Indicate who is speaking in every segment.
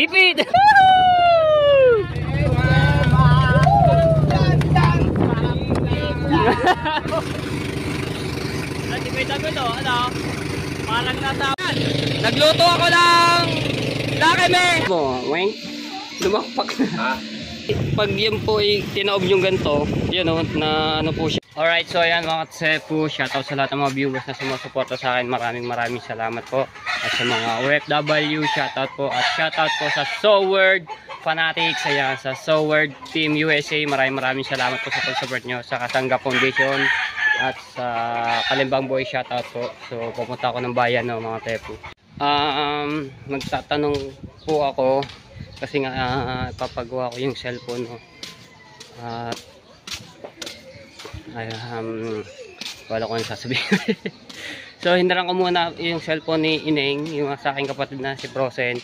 Speaker 1: Ipit! Nagtipid-tapid o, ano? Parang natawan. Nagluto ako ng Lucky Me! Weng, lumakpak na. Pag yun po ay tinaob yung ganito, yun o, na ano po siya. Alright, so ayan mga katsepu, shoutout sa lahat ng mga viewers na sumusuporta sa akin. Maraming salamat po. At sa mga OFW, shoutout po. At shoutout po sa SoWord Fanatics, ayan, sa SoWord Team USA. Maraming salamat po sa pag-support nyo. Sa Kasangga Foundation at sa Kalimbang Boy, shoutout po. So pupunta ako ng bayan, no, mga tepu. Magtatanong po ako kasi nga papagawa ko yung cellphone, no. Wala ko nang sasabihin. So hinarang ko muna yung cellphone ni Ineng, yung sa aking kapatid na si Procent.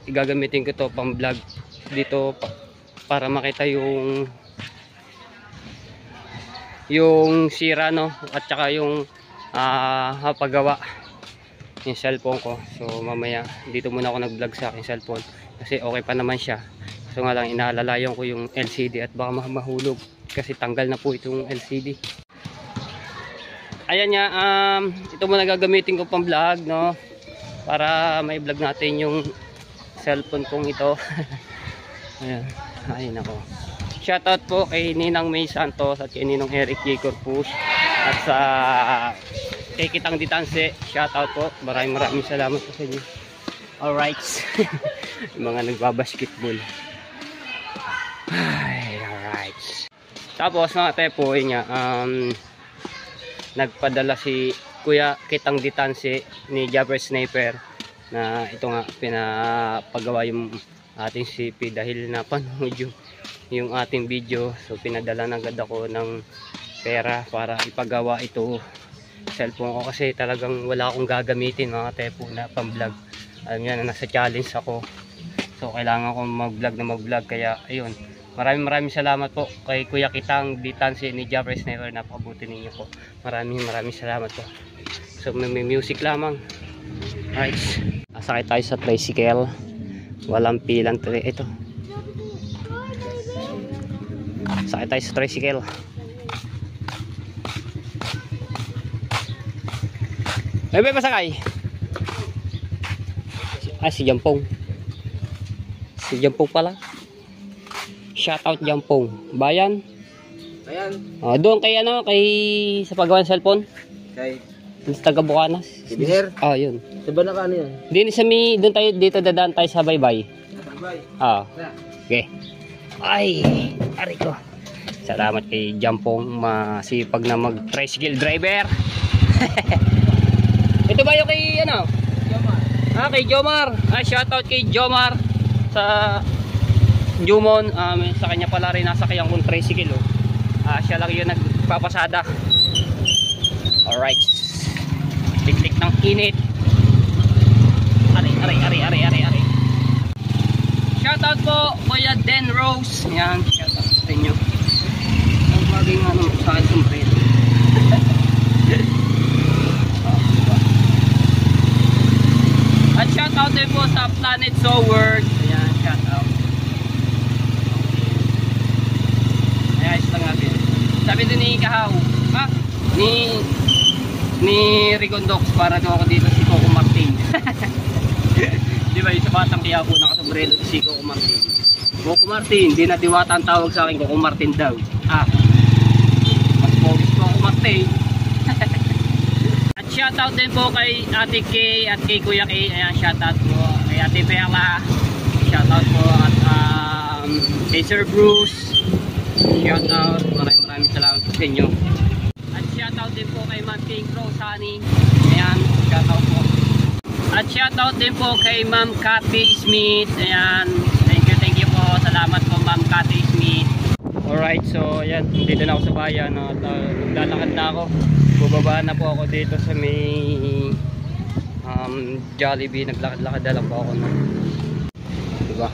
Speaker 1: Gagamitin ko to pang vlog dito para makita yung sira, no, at saka yung paggawa yung cellphone ko. So mamaya dito muna ako nag-vlog sa aking cellphone kasi okay pa naman siya. So nga lang inaalalayan ko yung LCD at baka mahulog kasi tanggal na po itong LCD. Ayan nga, ito muna gagamitin ko pang vlog, no, para may vlog natin yung cellphone kong ito. Ayan, ay nako. Shoutout po kay Ninang May Santos at kay Ninong Eric J. Corpus at sa kay Kitang Ditanse, shoutout po. Maraming salamat po sa inyo. Alright. Yung mga nagbabasketball. Alright. Tapos mga tepo, yun nga, nagpadala si Kuya Kitang Ditanse ni Jabber Sniper na ito nga pinapagawa yung ating CP dahil napanood yung ating video. So pinadala na agad ako ng pera para ipagawa ito cellphone ko kasi talagang wala akong gagamitin mga tepo na pang vlog. Alam niyo na nasa challenge ako, so kailangan ko mag-vlog kaya ayun, maraming salamat po kay Kuya Kitang Ditanse ni Jabber Sniper, napakabuti ninyo po. Maraming salamat po. So may music lamang. Alright, sakay tayo sa tricycle, walang pilang ito. Sakay tayo sa tricycle. May pasakay. Si Jampong. Si Jampong pala. Shoutout Jampong. Bayan. Doon kay ano, kay sa paggawa ng cellphone.
Speaker 2: Kay
Speaker 1: taga Bukanas.
Speaker 2: Ibihir.
Speaker 1: Yun.
Speaker 2: Sa ba na ano yun?
Speaker 1: Doon tayo dito dadaan tayo sa Baybay. Okay. Ay, ari ko. Salamat kay Jampong, masipag na mag-tricycle driver. Ito ba yung kay ano? Jomar. Kay Jomar. Shoutout kay Jomar sa Jumon. Sa kanya pala rin nasakyan kong tricycle. Siya lang yung nagpapasada. Alright. Tik-tik ng init. Ari. Shoutout po Kuya Den Rose. Yan, shoutout sa inyo. Ang bagay nga naman sa akin sombrero. At shoutout din po sa Planet SoWord. Ayan, shoutout. Ayan, ayos lang natin. Sabi din ni Kahaw, ni Rigondox, para daw ako dito si Coco Martin. Di ba yung sa batang kaya po nakasombrero si Coco Martin. Coco Martin, di na diwata ang tawag sa akin, Coco Martin daw. Mas pogis Coco Martin. At shoutout din po kay Ate Kay at kay Kuya Kay. Ayan, shoutout po kay Ate Bella. Shoutout po at kay Sir Bruce. Shoutout. Maraming salamat po sa inyo. At shoutout din po kay Ma'am King Rose Honey. Ayan, shoutout po. At shoutout din po kay Ma'am Cathy Smith. Ayan, thank you po. Salamat po Ma'am Cathy Smith. Alright, so ayan, dito na ako sa bayan. Naglalakad na ako. Bubaba na po ako dito sa may Jollibee. Naglakad-lakad na lang po ako, no? Diba?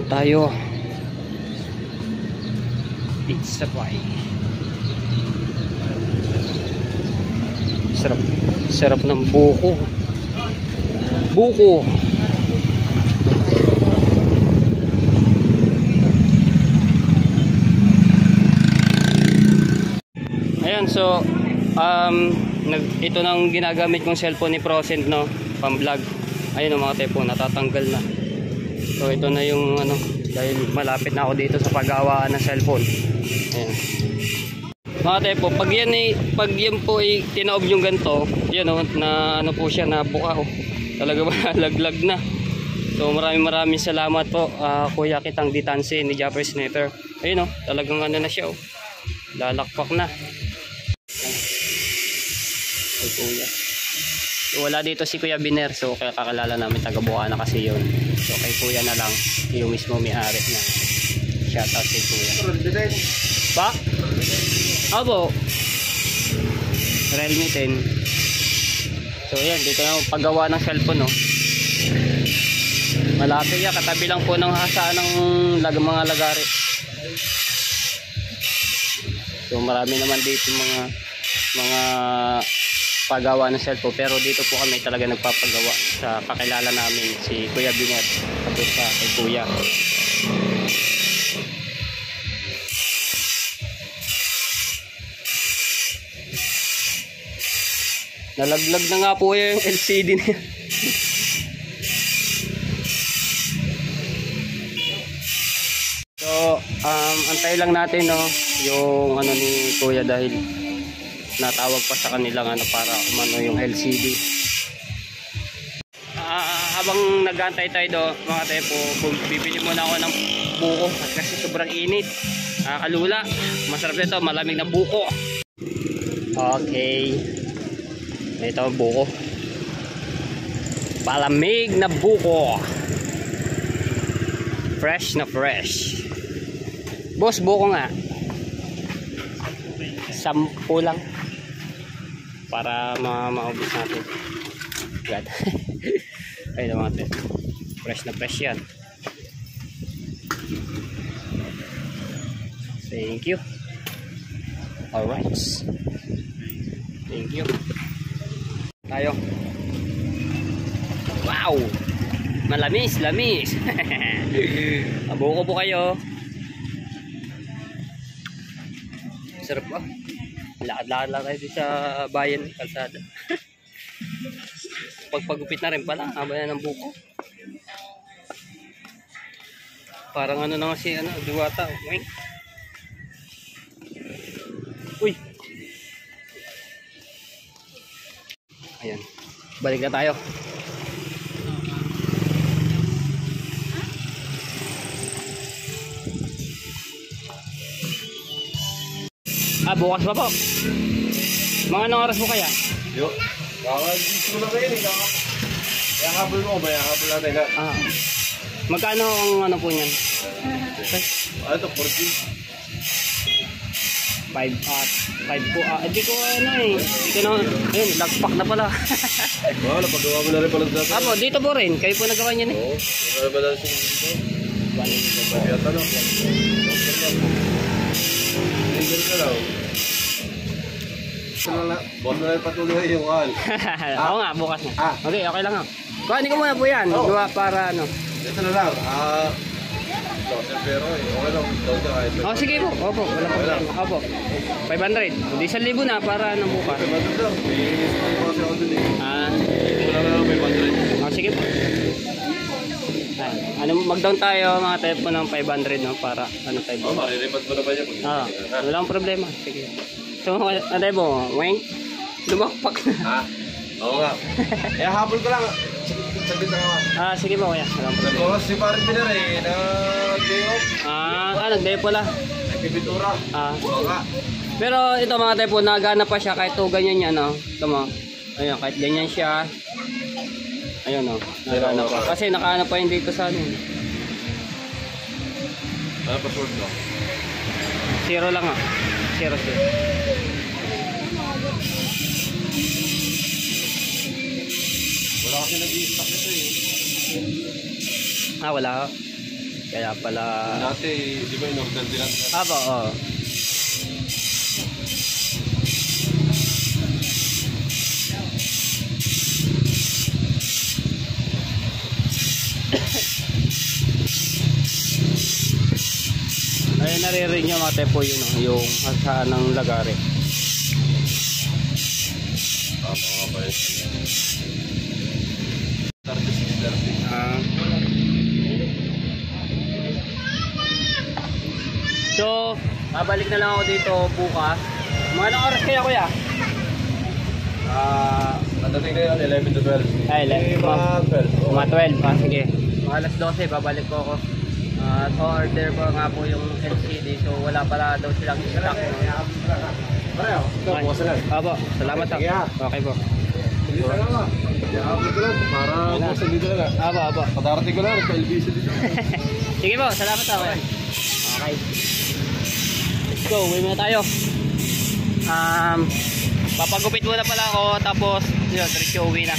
Speaker 1: Tayo pizza pie. Sarap ng buko. buko. Ayan, so ito nang ginagamit kong cellphone ni Procent, no, pang vlog. Ayun mga tepo, natatanggal na. So ito na yung ano, dahil malapit na ako dito sa paggawaan ng cellphone. Ayan. Mga tepo, pag yan po ay tinaob yung ganito, yan o, na ano po siya, na buka o. Talaga malaglag na. So maraming salamat po, Kuya Kitang Ditanse ni Japper Sniper. Ayun o, talagang ano na siya o. Lalakpak na. Ay, Kuya. So, wala dito si Kuya Biner, so kaya kakalala namin, taga-buka na kasi yun. So kay Kuya na lang, yung mismo may-ari na. Shout out kay Kuya. Pa? Abo. Realme 10. So yan, dito na paggawa ng cellphone, no. Malapit yan, katabi lang po ng hasaan ng mga lagari. So marami naman dito mga paggawa ng cellphone, pero dito po kami talaga nagpapagawa sa kakilala namin, si Kuya Biner, tapos sa kay Kuya. Nalaglag na nga po yung LCD niya. So antay lang natin, no, yung ano ni Kuya, dahil natawag pa sa kanilang ano para umano yung LCD. Habang nag-aantay tayo do, mga tepo, bibili muna ako ng buko at kasi sobrang init. Kalula, masarap nito, malamig na buko. Okay, ito ang buko, palamig na buko, fresh na fresh. Boss, buko nga 10 lang para maubos natin agad. Ayun naman, fresh na fresh yan. Thank you. Alright, thank you. Tayo. Wow, malamis. Buko po kayo. Sarap ba? Lakad-lakad lang tayo sa bayan, kalsada. Pagpagupit na rin pala, haba na ng buko. Parang ano na kasi, ano, diwata. Uy! Ayan, balik na tayo. Bukas pa po. Mga anong oras po kaya?
Speaker 2: Yo, gusto na kayo eh. Kaya habol mo ba? Habol natin na.
Speaker 1: Magkano ang ano po niyan?
Speaker 2: Ito,
Speaker 1: 5
Speaker 2: 14.
Speaker 1: po. Hindi ko ano eh. Hindi ko na, ayun, lagpak na pala.
Speaker 2: Wala, paggawa mo na rin pala dito.
Speaker 1: Apo, dito po rin. Kayo po nagawa niyan eh.
Speaker 2: Oo, wala ba dito? Pagkata no? Tinggal ka lang. Buwan na rin patuloy yung wall.
Speaker 1: Oo nga, bukas na. Okay, okay lang nga. Kuhanin ko muna po yan. Gawa para ano.
Speaker 2: Ito na lang. Pero okay lang.
Speaker 1: Sige po. Opo, wala problema. Opo. 500. Hindi 1,000 na para ano bukas. Sige po. Ano, mag-down tayo mga type po ng 500, no, para ano tayo.
Speaker 2: Mariripat mo na ba yan?
Speaker 1: Walang problema. Sige. So, ano tayo po? Weng? Lumakpak na.
Speaker 2: Oo nga. Habol ko lang. Saglit na nga.
Speaker 1: Sige po kaya. Walang problema.
Speaker 2: Nag-oras si Parin Pinar eh. Nag-day off.
Speaker 1: Nag-day pala.
Speaker 2: Nag-ibitura. Oo nga.
Speaker 1: Pero ito mga tayo po, nagana pa siya kahit to ganyan yan, no? Ito mo. Ayun, kahit ganyan siya. Ayun, no? Nagana pa. Kasi nakaana pa yun dito sa ano.
Speaker 2: Ano password mo?
Speaker 1: 0 lang 0.
Speaker 2: Wala kasi nag-i-stock nito eh.
Speaker 1: Wala. Kaya pala.
Speaker 2: Dati, di ba in-order din natin?
Speaker 1: Oo. Ay, naririnig nyo mga tepo yun, no? Yung saan ng lagari.
Speaker 2: Mga ba yun? 36, 30.
Speaker 1: So, babalik na lang ako dito bukas. Mga anong oras kaya kuya?
Speaker 2: Nadating na yun, 11 to 12.
Speaker 1: Ay,
Speaker 2: Mga 12.
Speaker 1: mga 12. Sige. Mga alas 12, babalik ko ako. So, order ko nga po yung LCD. So, wala pala daw silang stock.
Speaker 2: Pareho, ito, bukas na lang.
Speaker 1: Opo, salamat.
Speaker 2: Sige, ha.
Speaker 1: Okay po.
Speaker 2: Sige na lang. Iabot ko lang, para bukas na dito na lang.
Speaker 1: Opo.
Speaker 2: Padarating ko lang, nagka-LBC dito.
Speaker 1: Sige po, salamat ako. Okay. Let's go, uwi muna tayo. Papagupit muna pala ako, tapos yun, diretso uwi na.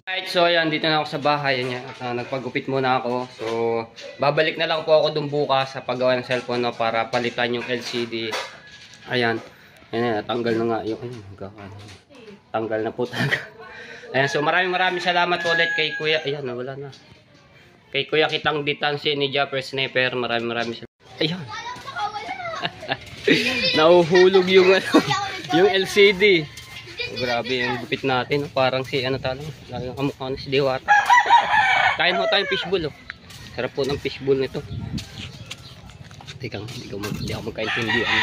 Speaker 1: Alright, so yan, dito na ako sa bahay. Yan, nagpagupit muna ako. So, babalik na lang po ako dun bukas sa paggawa ng cellphone, no, para palitan yung LCD. Ayan. Ayan, tanggal na nga yung tanggal na po talaga. Ayan, so maraming salamat ulit kay Kuya. Ayan, wala na. Kay Kuya Kitang Ditansi ni Japper Sniper. Maraming salamat. Ayan. Nauhulog yung yung LCD. Grabe yung gupit natin, parang si ano talo, lagi ang kamukha na si Diwata. Kain ho tayong fishbowl, oh. Sarap po ng fishbowl nito. Teka, hindi ako magkaintindihan.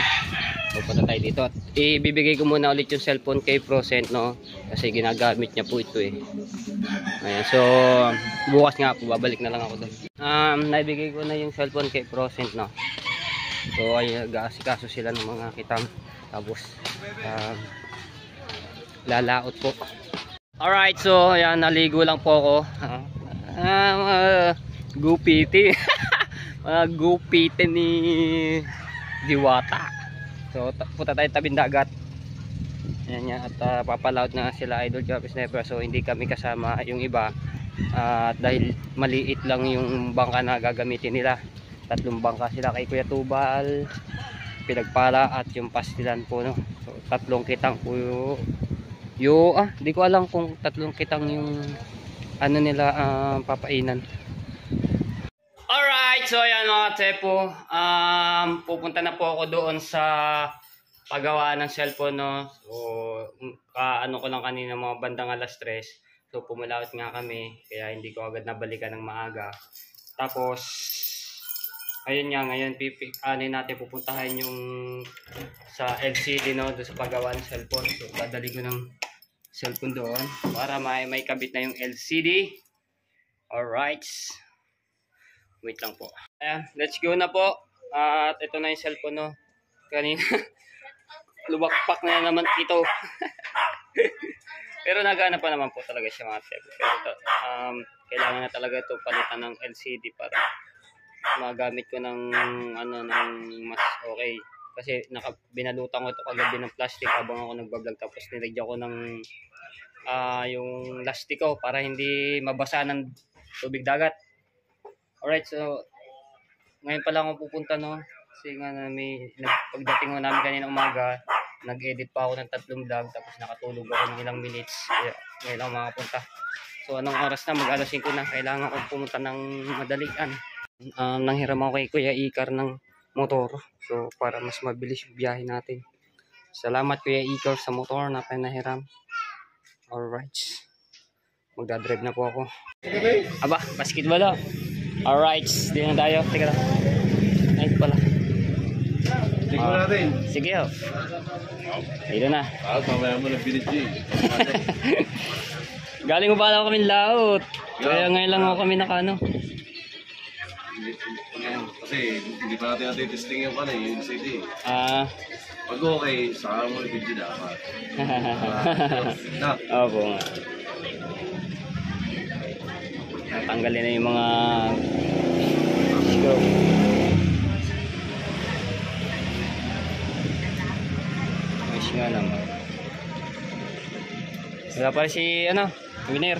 Speaker 1: Pupunta tayo dito at ibibigay ko muna ulit yung cellphone kay Procent, no, kasi ginagamit niya po ito eh. Ayan, so bukas nga po babalik na lang ako doon. Naibigay ko na yung cellphone kay Procent, no. So ay gaasikaso sila ng mga kitang, tapos lalaot po. Alright, so ayan, naligo lang po ako. Gupiti. Mga gupiti ni Diwata. So punta tayo tabing dagat. Ayan yan, at papalaot na sila Idol Japper Sniper. So hindi kami kasama yung iba. Dahil maliit lang yung bangka na gagamitin nila. 3 bangka sila kay Kuya Tubal, Pinagpala at yung Pastilan po, no. So 3 kitang po di ko alam kung 3 kitang yung ano nila papainan. Alright, so ayan mga tepo, pupunta na po ako doon sa paggawa ng cellphone, no. So ano ko lang kanina mga bandang alas 3. So pumulawit nga kami, kaya hindi ko agad nabalikan ng maaga. Tapos ayun nga, ngayon natin pupuntahan yung sa LCD, no, doon sa paggawa ng cellphone. So dadali ko ng cellphone doon para may kabit na yung LCD. Alright, wait lang po. Ayan, let's go na po. At ito na yung cellphone, no. Kanina lumakpak na naman ito. Pero nagana pa naman po talaga siya mga tepo. Pero ito, kailangan na talaga ito palitan ng LCD para magamit ko ng ng mas okay. Kasi binalutan ko ito kagabi ng plastic habang ako nagbablog, tapos nilagyan ko ng yung lastiko para hindi mabasa ng tubig dagat. Alright, so ngayon pa lang ako pupunta, no, kasi nga pagdating ko namin kanina umaga, nag-edit pa ako ng 3 vlog, tapos nakatulog ako ng ilang minutes, kaya ngayon lang makapunta. So anong oras na, mag-alas 5 na, kailangan ko pumunta ng madalian. Nanghiram ako kay Kuya Ikar ng motor, so para mas mabilis yung biyahe natin. Salamat Kuya Ikar sa motor na pinahiram. Alright, magdadrive na po ako. Aba, basketball, oh. Alright, di na tayo. Teka lang, ay pala.
Speaker 2: Tingnan natin.
Speaker 1: Sige, oh. Dito na.
Speaker 2: Mamaya mo na piniti.
Speaker 1: Galing mo pala kami laot, kaya ngayon lang ako kami nakano.
Speaker 2: Kasi hindi pa natin testing yung yung CD. Pag okay, saka mo yung video dapat.
Speaker 1: Opo nga. Tanggalin na yung mga screw. Ayos nga naman. Wala pa rin si winner.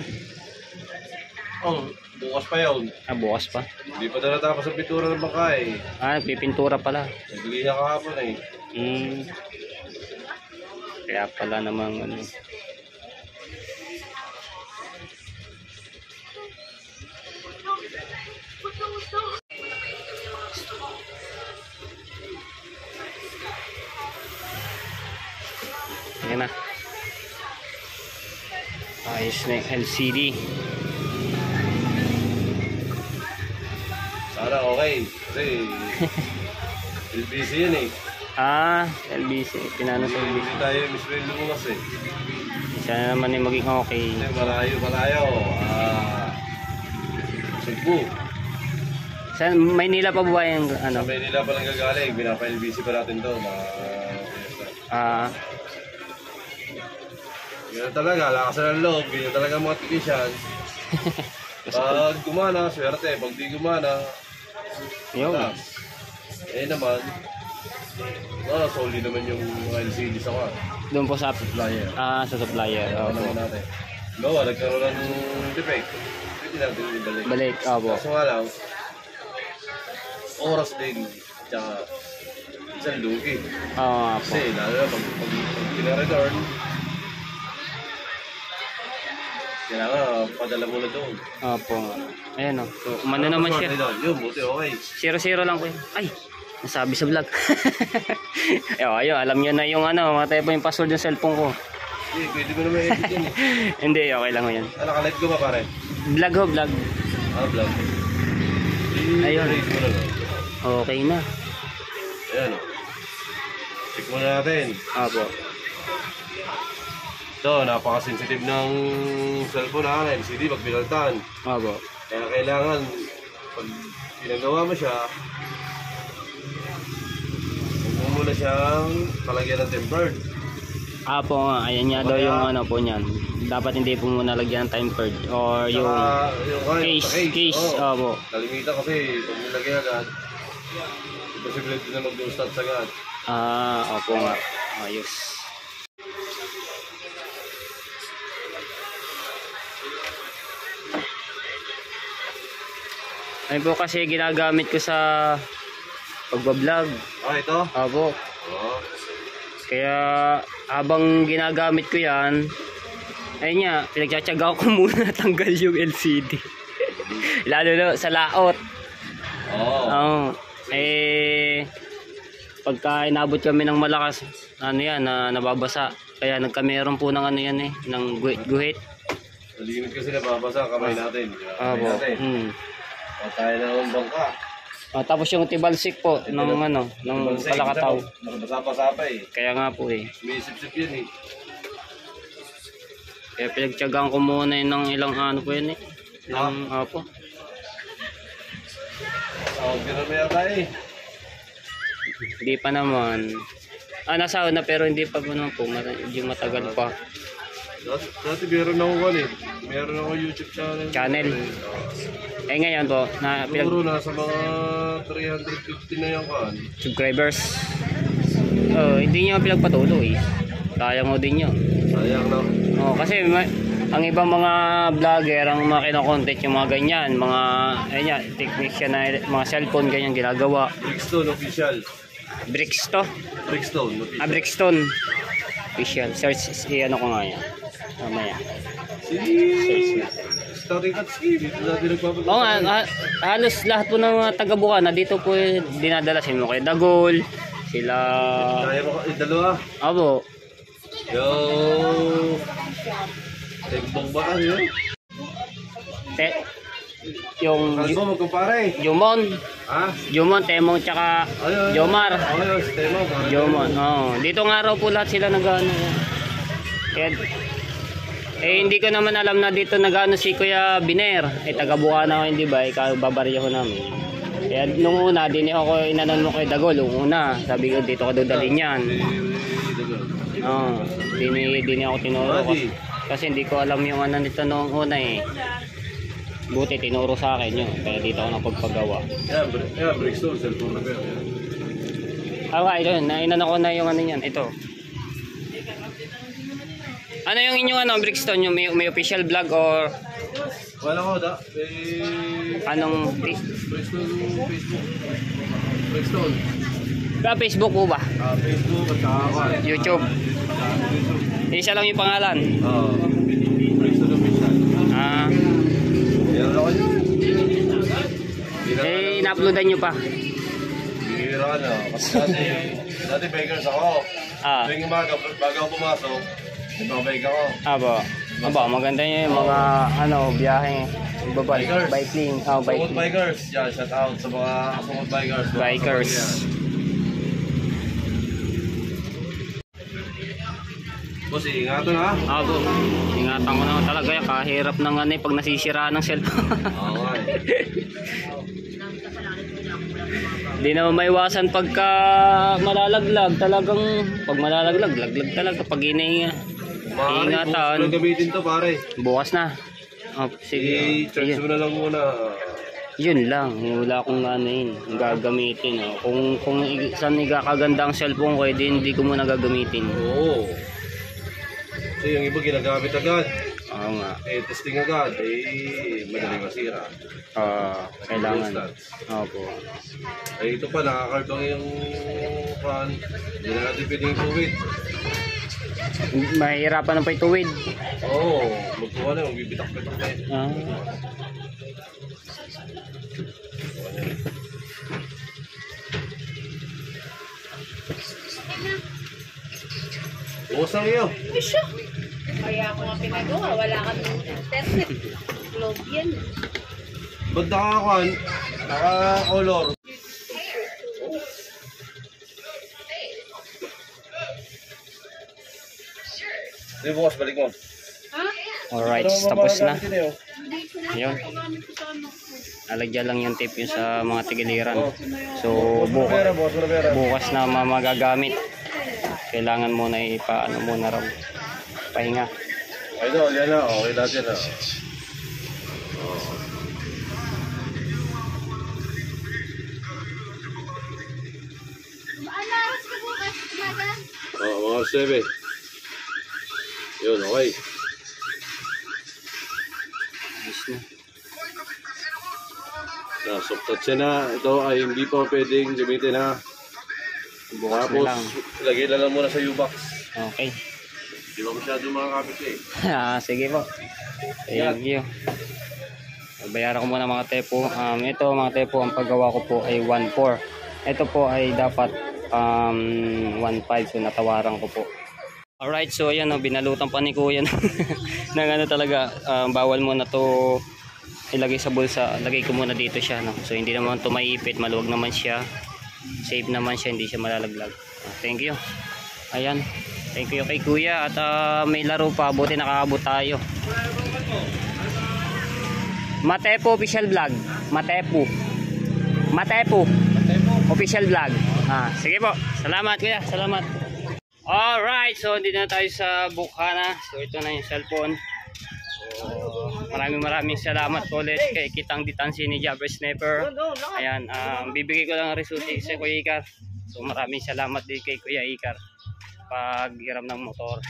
Speaker 2: Bukas pa yun.
Speaker 1: Bukas pa.
Speaker 2: Hindi pa na natapos ang pintura ng bangka eh.
Speaker 1: Nagpipintura pala.
Speaker 2: Nagbili niya kahapon eh.
Speaker 1: Kaya pala namang okay na. Ayos na yung LCD.
Speaker 2: Sana okay. Kasi LBC yan eh.
Speaker 1: LBC. Pinano sa LBC.
Speaker 2: Hindi tayo mismo yung lumuwas eh.
Speaker 1: Sana naman yung maging okay.
Speaker 2: Kasi malayo. Cebu.
Speaker 1: Sa Maynila pa ba yung ano?
Speaker 2: Sa Maynila pa lang gagaling. Binapa-LBC pa natin to. Ganyan talaga. Lakasan ng loob. Ganyan talaga mga technician. Pag gumana, swerte. Pag di gumana,
Speaker 1: Yo.
Speaker 2: naman, solid naman yung LCD sa ka.
Speaker 1: Doon po sa
Speaker 2: Supplier.
Speaker 1: sa supplier.
Speaker 2: Ano naman natin. Gawa, nagkaroon ng defect. Pwede natin ibalik.
Speaker 1: Balik, opo.
Speaker 2: Kaso nga lang, oras din. Tsaka, isang lugi.
Speaker 1: Oo,
Speaker 2: Kasi, lalo na pag pina-return, kailangan padala mo na doon.
Speaker 1: Opo. Ayan o. So, umano naman siya.
Speaker 2: Yun, buti okay.
Speaker 1: 0-0 lang ko yun. Ay! Nasabi sa vlog. Ayun, alam nyo na yung ano, matay po yung password ng cellphone ko.
Speaker 2: Hindi, pwede mo naman edit yun.
Speaker 1: Hindi, okay lang yun.
Speaker 2: Nakalive ko ba pare?
Speaker 1: Vlog ho, vlog.
Speaker 2: Vlog.
Speaker 1: Ayun.
Speaker 2: I-erase mo na lang.
Speaker 1: Okay na.
Speaker 2: Ayan o. Check muna natin.
Speaker 1: Opo.
Speaker 2: Ito, napaka-sensitive ng cellphone na LCD pag pinaltan.
Speaker 1: Opo.
Speaker 2: Kaya kailangan, pag pinagawa mo siya, huwag mo muna siyang palagyan ng tempered.
Speaker 1: Opo nga, ayan nga daw yung ano po niyan. Dapat hindi po muna lagyan ng tempered or yung case. Opo.
Speaker 2: Kalimitan kasi pag nilagay agad, imposible din na mag-start agad.
Speaker 1: Opo nga. Ayos. Ayun po kasi ginagamit ko sa pagbablog.
Speaker 2: Ito?
Speaker 1: Opo.
Speaker 2: Oo.
Speaker 1: Kaya habang ginagamit ko yan, ayun nga, pinagtsatsaga ko muna tanggal yung LCD. Lalo na sa laot.
Speaker 2: Oo.
Speaker 1: Pagka inabot kami ng malakas, ano yan, nababasa. Kaya nagkameron po ng ano yan ng guhit-guhit.
Speaker 2: Malimit kasi nababasa ang kamay natin.
Speaker 1: Opo.
Speaker 2: O tayo na ng bangka.
Speaker 1: Tapos yung tibalsik po ng ano, ng palakataw.
Speaker 2: Nakabasa pa eh.
Speaker 1: Kaya nga po
Speaker 2: May sip-sip yun eh.
Speaker 1: Kaya pinagtyagaan ko muna yun ng ilang ano po yun Opo.
Speaker 2: Sahod ka na may yata eh.
Speaker 1: Hindi pa naman. Nasahod na pero hindi pa naman po. Medyo matagal pa.
Speaker 2: Dati meron ako Meron ako YouTube channel.
Speaker 1: Ngayon po,
Speaker 2: siguro nasa mga 350 na yung
Speaker 1: subscribers. Hindi nyo pinagpatuloy. Sayang mo din yun.
Speaker 2: Sayang no?
Speaker 1: Kasi ang ibang mga vlogger, ang mga kinokontent yung mga ganyan, mga technician na mga cellphone ganyan ginagawa.
Speaker 2: Brickstone official.
Speaker 1: Brickstone
Speaker 2: official.
Speaker 1: Brickstone official. Search ano ko nga yan. Mamaya.
Speaker 2: Si Starting Katski, dito natin nagpapagawa.
Speaker 1: Halos lahat po ng mga taga-buka na dito po dinadala si Mukay Dagol, sila...
Speaker 2: Kaya mo dalawa?
Speaker 1: Abo.
Speaker 2: Tembong ba yun?
Speaker 1: Yung...
Speaker 2: Kalbo magkumpare.
Speaker 1: Jumon. Jumon, Temong, tsaka Jomar.
Speaker 2: Si Temong.
Speaker 1: Jomon, dito nga raw po lahat sila nag-ano. Kaya... hindi ko naman alam na dito nag-ano si Kuya Biner. Taga-buka na ako, hindi ba? Babarya ko namin. Kaya nung una, inanon mo kay Dagol. Nung una, sabi ko dito ko dadalhin yan. Dini ako tinuro. Kasi hindi ko alam yung ano nito nung una Buti tinuro sa akin yun. Kaya dito ako napagpagawa.
Speaker 2: Brickstone, cellphone na pero.
Speaker 1: Ito, inanon ko na yung ano yan. Ito. Ano yung inyong Brickstone? Yung may official vlog or...
Speaker 2: Wala ko
Speaker 1: Anong...
Speaker 2: Brickstone Facebook. Brickstone.
Speaker 1: Facebook po ba?
Speaker 2: Facebook at saka
Speaker 1: YouTube. Isa lang yung pangalan.
Speaker 2: Brickstone official. Meron ako yun.
Speaker 1: Na-uploadan nyo pa?
Speaker 2: Bihira na. Kasi dati bakers ako. Tuwing umaga, bago ako pumasok, nagbabike ako.
Speaker 1: Aba. Aba, maganda yung mga biyahe.
Speaker 2: Bikers.
Speaker 1: Biking.
Speaker 2: Sumot bikers. Yan, shout out sa mga sumot bikers.
Speaker 1: Bikers.
Speaker 2: Boss, ingatan ha?
Speaker 1: Abo. Ingatan ko naman talaga yan. Kahirap ng pag nasisira ng cellphone.
Speaker 2: Oo nga eh.
Speaker 1: Hindi naman maiwasan pagka malalaglag. Talagang pag malalaglag, laglag talaga. Pag ingatan.
Speaker 2: Bukas gamitin to pare.
Speaker 1: Bukas na. Sige.
Speaker 2: I-charge mo na lang muna.
Speaker 1: Yun lang. Wala akong gagamitin. Kung saan igakaganda ang cellphone ko, hindi ko muna gagamitin.
Speaker 2: Oo. So yung iba ginagamit agad.
Speaker 1: Oo nga.
Speaker 2: Testing agad. Madaling masira.
Speaker 1: Kailangan. Opo.
Speaker 2: Ito pa, nakakartong yung fan. Hindi na natin pwedeng tuwid.
Speaker 1: Mahihirapan na pa ituwid.
Speaker 2: Oo. Magkuha na, magbibitak-bitak na yun. Bukas lang iyo.
Speaker 3: Kaya ako nga pinagawa, wala kami internet. Globe yan.
Speaker 2: Ba't nakakuhan? Naka-color. Hindi, bukas balik mo.
Speaker 3: Ha?
Speaker 1: Alright, tapos na.
Speaker 2: Ayun.
Speaker 1: Ayun. Nalagyan lang yung tape yun sa mga tigiliran. So, bukas na magagamit. Kailangan muna ipaano muna raw. Pahinga.
Speaker 2: Idol, yan na. Okay natin na.
Speaker 3: Anaras ka bukas, umaga?
Speaker 2: Oo, mga 7. Yun, okay.
Speaker 1: Ayos na.
Speaker 2: Nasuktat siya na. Ito ay hindi pa pwedeng gamitin ha.
Speaker 1: Bukas na
Speaker 2: Tapos,
Speaker 1: lang.
Speaker 2: lagay na lang muna sa U-box.
Speaker 1: Okay.
Speaker 2: Hindi ba masyado mga kapit eh.
Speaker 1: Sige po. Thank you. Bayaran ko muna mga tepo. Ito mga tepo, ang paggawa ko po ay 1.4. Ito po ay dapat 1.5. So natawaran ko po. Alright, so ayan binalutan pa ni Kuya ng talaga. Bawal muna to ilagay sa bulsa. Lagay ko muna dito siya. So hindi naman to maipit. Maluwag naman siya. Safe naman siya. Hindi siya malalaglag. Thank you. Ayan. Thank you kay Kuya. At may laro pa. Buti nakakabot tayo. Matepo official vlog. Matepo official vlog. Sige po. Salamat Kuya. Salamat. Alright. So dito na tayo sa Bukana. So ito na yung cellphone. So maraming salamat ulit kay Kitang Ditansi ni Jabber Sniper. Ayan. Bibigay ko lang ang resulta sa Kuya Ikar. So maraming salamat din kay Kuya Ikar paghiram ng motor.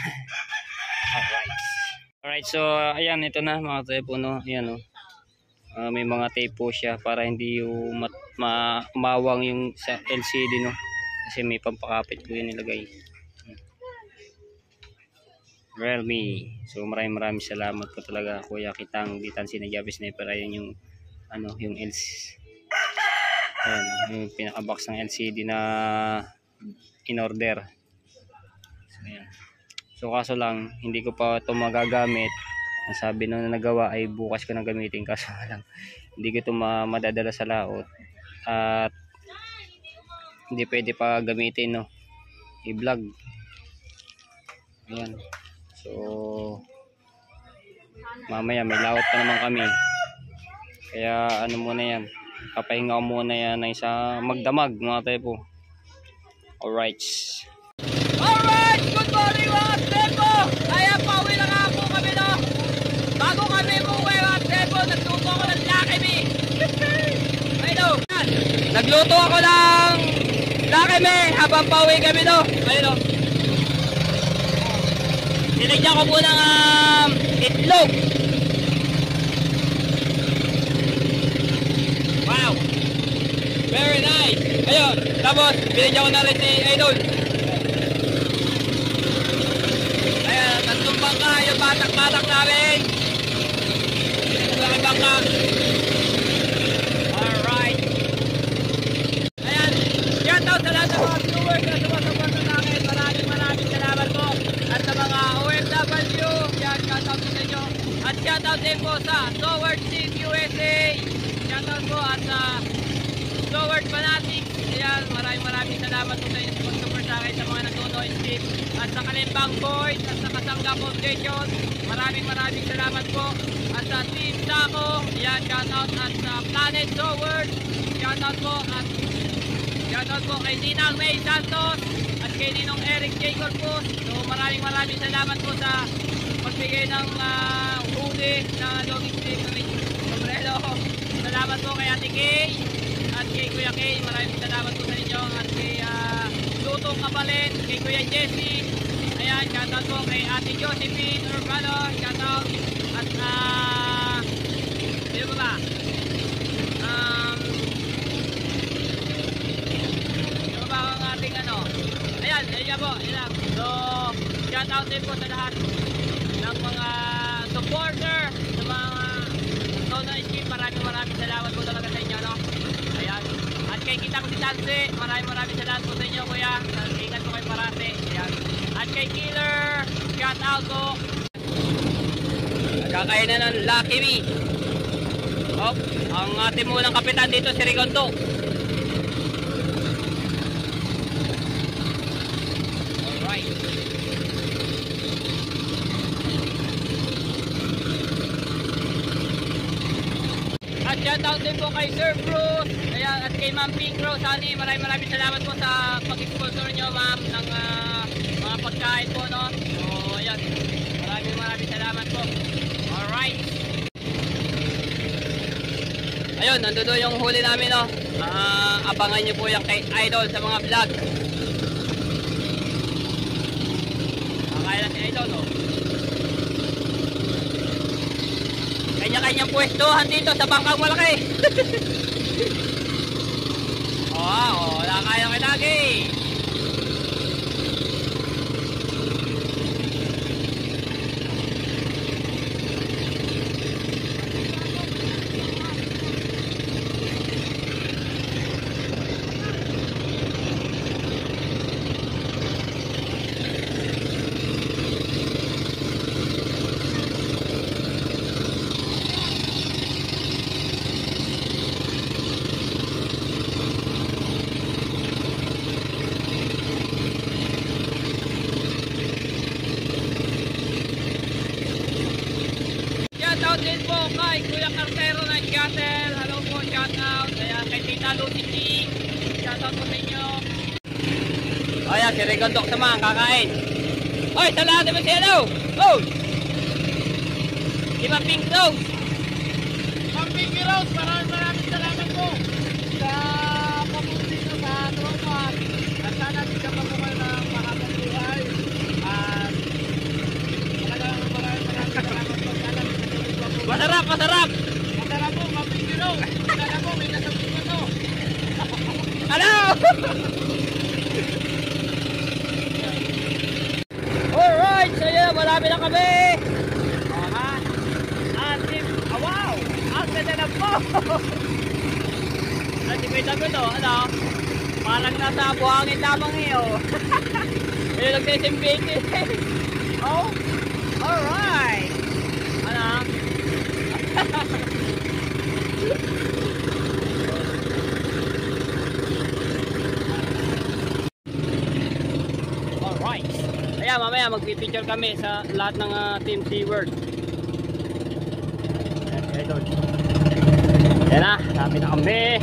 Speaker 1: Alright, so ayan, ito na mga tape no. Ayan may mga tape po siya para hindi yung umawang yung sa LCD no. Kasi may pampakapit po yun nilagay. Realme. So maraming salamat po talaga Kuya Kitang Ditansi na Jabber Sniper. Ayan yung yung LCD. Ayan, yung pinaka-box ng LCD na in order. Ayan. So kaso lang hindi ko pa ito magagamit. Ang sabi nung nagawa ay bukas ko na gamitin, kaso lang hindi ko ito madadala sa laot at hindi pwede pa gamitin no, i-vlog. Ayan. So mamaya may laot pa naman kami, kaya muna yan, papahinga ko muna yan ng isa magdamag mga tepo. Alright, good morning mga tepo. Kaya pauwi na nga po kami no. Bago kami umuwi mga tepo, nagluto ako ng Lucky Me. Ayun. Nagluto ako ng Lucky Me habang pauwi kami no. Ayun. Nilagyan ko po ng itlog. Wow. Very nice. Ayun. Tapos binigyan ko na rin si Idol. Tatlong bangka yung batak-batak namin. Tatlong bangka. Alright. Ayan. Shout out sa lahat ng mga viewers na sumasabot sa akin. Maraming shoutout din po sa Sword Team USA. Shoutout po at sa Sword Fanatics. Ayan, maraming salamat po sa inyo mag-support sa akin sa mga nanonood team. At sa Kalimbang Boys at sa Kasangga Foundation. Maraming salamat po. At sa Team Sako, ayan, shoutout. At sa Planet Sword, shoutout po. At shoutout po kay Ninang May Santos at kay Ninong Eric J. Corpus. So maraming salamat po sa pagbigay ng huli na login stream ng sombrero. Salamat po kay Ate Kay at kay Kuya Kay. Maraming salamat po sa inyo. At kay Lutong Kapalit, kay Kuya Jesse. Ayan, shoutout po kay Ate Josephine Urbano. Shoutout. At sino ba? Ayan po, ayan. So, shout out din po sa lahat ng mga supporter, sa mga Tono Stream. Maraming salamat po talaga sa inyo, no? Ayan. At kay kita ko si Tansi, maraming salamat po sa inyo, kuya. Ingat po kayo parate. Ayan. At kay Killer, shout out po. Nagkakainan ng Lucky Me. Oh, ang ating munang kapitan dito si Rigondo. At shoutout din po kay Sir Bruce, ayan, at kay Ma'am Pink Rose Honey. Maraming salamat po sa pag-sponsor nyo, ma'am, ng mga pagkain po, no? So ayan, maraming salamat po. Alright, ayun, nandun yung huli namin, no? Abangan nyo po yung kay Idol sa mga vlog. Kaya na si Idol, no? Kanya-kanyang pwestuhan dito sa bangkang malaki. Wala kayo lagi. Shoutout din po kay Kuya Cartero ng Gatel. Hello po, shoutout. Ayan, kay Tita Lucy T. Shoutout po sa inyo. Ayan, si Rigondok sa mga kakain. Oy, salamat naman si hello. Oh! Si Ma'am Pink Rose. Ma'am Pink Rose, maraming salamat po sa pamunti nyo sa tropa. At sana bigyan pa po kayo ng mahabang buhay. At talagang maraming salamat po. Masarap! Masarap po, mapigilo. Masarap po, may nasabi ko to. Hello! Alright, so yun, marami na kami. Wow! Ang ganda na po! Nagsikwita ko to, ano? Parang nasa buhangin lamang iyo. Ayun, nagsisimbitin. Oh! Alright! Ano? Alright. Ayan, mamaya magpipicture kami sa lahat ng Team Seaward. Ayan na, sabi na kami.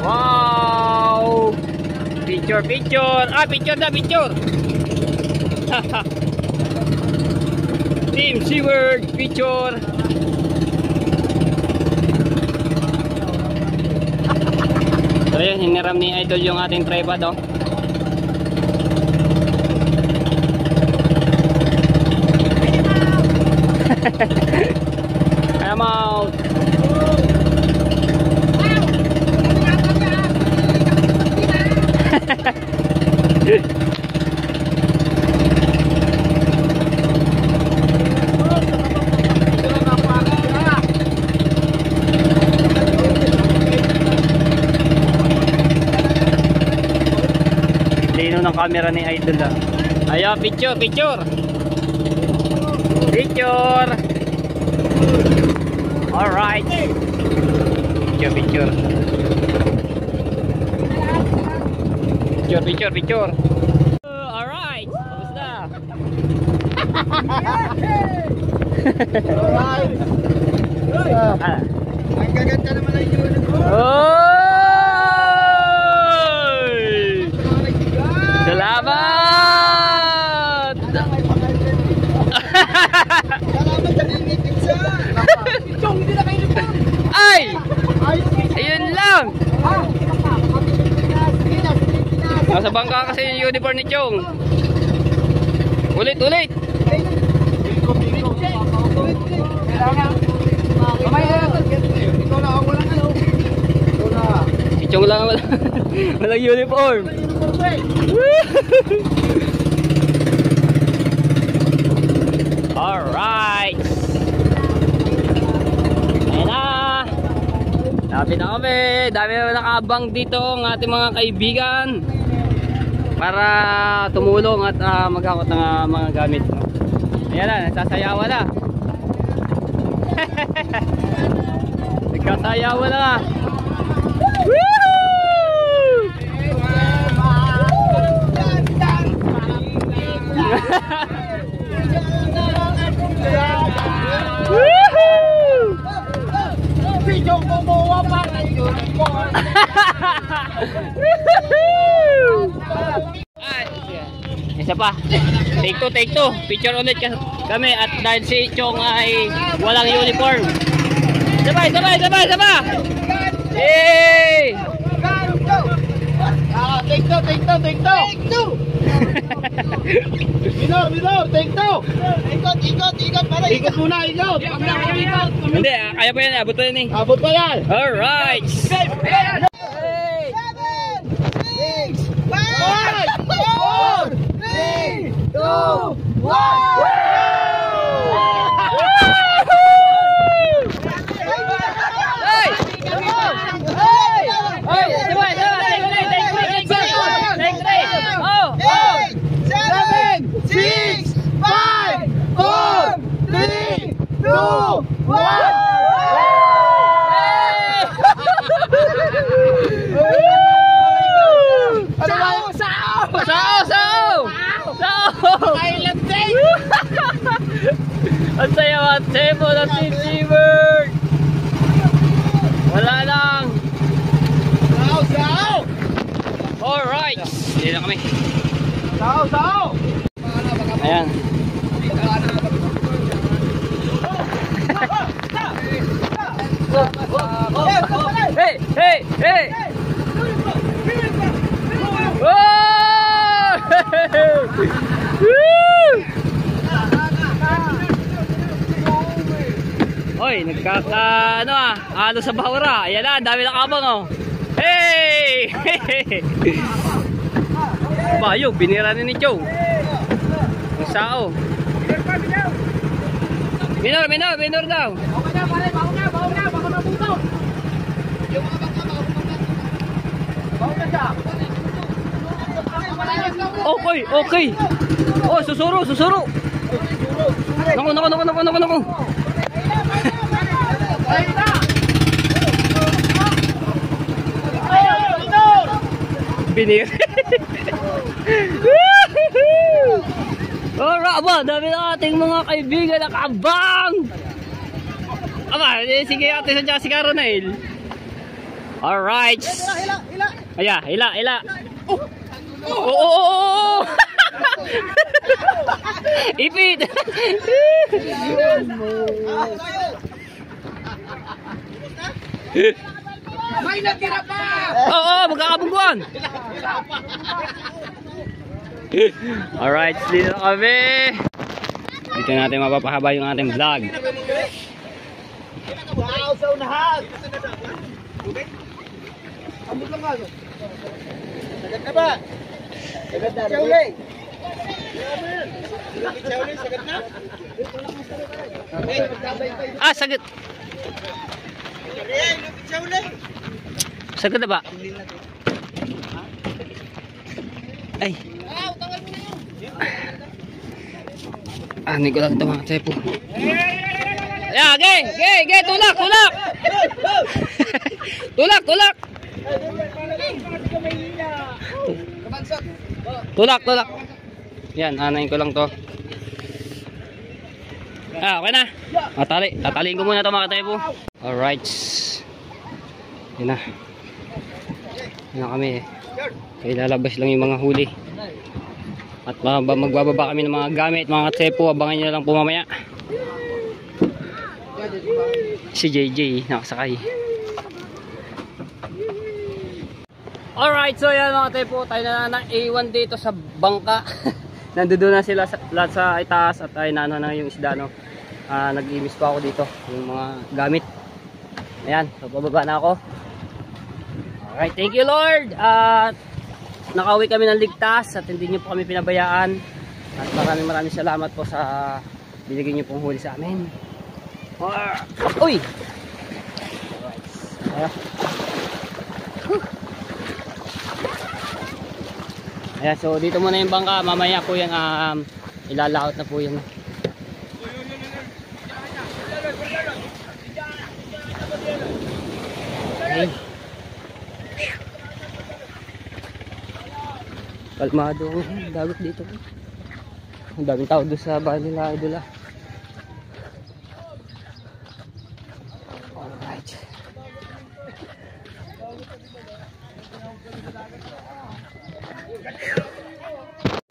Speaker 1: Wow! Picture! Picture na, picture! Team Seaward picture. So yun, hiniram ni Idol yung ating tripod, oh. I'm out. Lino ng camera ni Idol, ah. Ayan, picture. Alright. Picture. Picture. Alright. Tapos na.
Speaker 4: Ang gaganda naman ang uniform.
Speaker 1: Oy! Salamat!
Speaker 4: Salamat sa limited sa. Chong, hindi na kayo nito.
Speaker 1: Ay! Ayun lang! Nasa bangka kasi yung uniform ni Chong. Ulit!
Speaker 4: Ikaw na ako lang ano. Ikaw na.
Speaker 1: Si Chong lang walang uniform. Alright! Ayan na! Lapit na kami! Dami na nakabang dito ang ating mga kaibigan para tumulong at mag-akot ng mga gamit. Ayan na, nagsasayawan na. Nagsasayawan na. Woohoo! Woohoo!
Speaker 4: Video kumuha pa ng uniform.
Speaker 1: Isa pa. Take two. Picture ulit kami at dahil si Chong ay walang uniform. Sabay. Hey!
Speaker 4: Take two. Minor, take two. Ikot para ikot muna, ikot.
Speaker 1: Hindi, kaya pa yan. Abot pa yan eh.
Speaker 4: Abot pa yan.
Speaker 1: Alright!
Speaker 4: 7, 6, 5, 4, 3, 2, 1.
Speaker 1: Ang saya at tempo ng Team Seabird. Wala lang.
Speaker 4: Sao.
Speaker 1: Alright. Hindi na kami.
Speaker 4: Sao.
Speaker 1: Ayan. Hey! Oh! Woo! Oy, halo sa bahura. Ayan na, dami ng abang oh. Hey! Bayo, binira ni Chong. Ang sao. Minor daw. Okay. Oh, susuro. Naku. Binir. Alright, aba, dami na ating mga kaibigan nakabang. Aba, sige ate sa si Caronail. Alright. Hila. Oh. Ipit.
Speaker 4: May natira pa!
Speaker 1: Oo, magkakabungguan. Alright, dito kami. Dito natin mapapahaba yung ating vlog.
Speaker 4: Wow, sa unahan! Ambot lang nga. Sagad na ba? Sagad na. Chauli! Chauli, sagad na?
Speaker 1: Sagad. Sagad na ba? Ay. Hindi ko lang ito mga tsepo. Yeah, ge, tulak. tulak. Tulak. Yan, anayin ko lang to. Okay na. Tataliin ko muna to mga katepo. Alright. Yan na. Yan na kami. Kaya lalabas lang yung mga huli. At magbababa kami ng mga gamit, mga katepo. Abangan nyo na lang po mamaya. Si JJ nakasakay. Alright, so yan mga katepo. Tayo na ng A1 dito sa bangka. Nandoon na sila lahat sa itaas at ay naano na yung isda, no. Nag-imis pa ako dito yung mga gamit. Ayan, so bababa na ako. Alright, thank you Lord. At nakauwi kami ng ligtas at hindi nyo po kami pinabayaan. At maraming salamat po sa binigay nyo pong huli sa amin. Uy! Alright. Ayan, so dito muna yung bangka. Mamaya po yan ilalaot na po yan. Okay. Kalmado ang dagat dito. Ang daming tao doon sa bahay nila idol. Alright.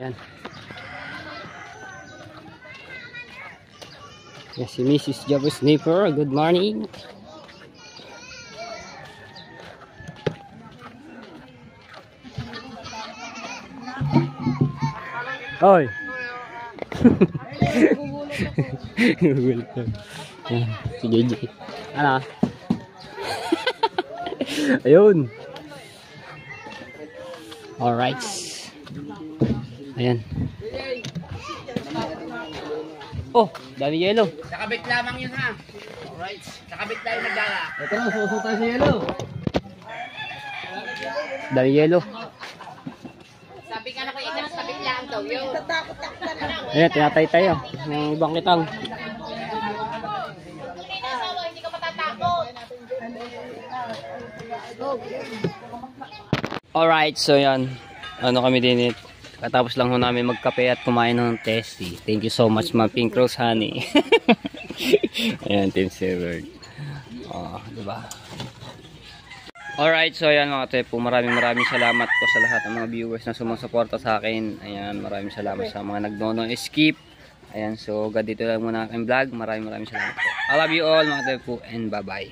Speaker 1: Yan. Yan si Mrs. Java Sniper. Good morning. Oy. Si JJ. Ano? Ayun. Alright. Ayan. Oh, dami yelo.
Speaker 4: Nakabit lamang yun ha. Alright. Nakabit tayo nagdala.
Speaker 1: Ito na, susok tayo sa yelo. Dami yelo.
Speaker 3: Sabi ka na ko ikan sa biglaan daw yun. Tatakot-takot na lang.
Speaker 1: Ayan, tinatay tayo. Ng ibang kitang.
Speaker 3: Hindi ka matatakot.
Speaker 1: Alright, so yan. Ano kami din katapos lang ho namin magkape at kumain ng testy. Thank you so much, ma Pink Rose Honey. Ayan, Team Silver. Diba? Alright, so ayan mga tepo, maraming salamat po sa lahat ng mga viewers na sumusuporta sa akin. Ayan, maraming salamat sa mga nagnono-skip. Ayan, so dito lang muna aking vlog. Maraming salamat po. I love you all mga tepo and bye bye.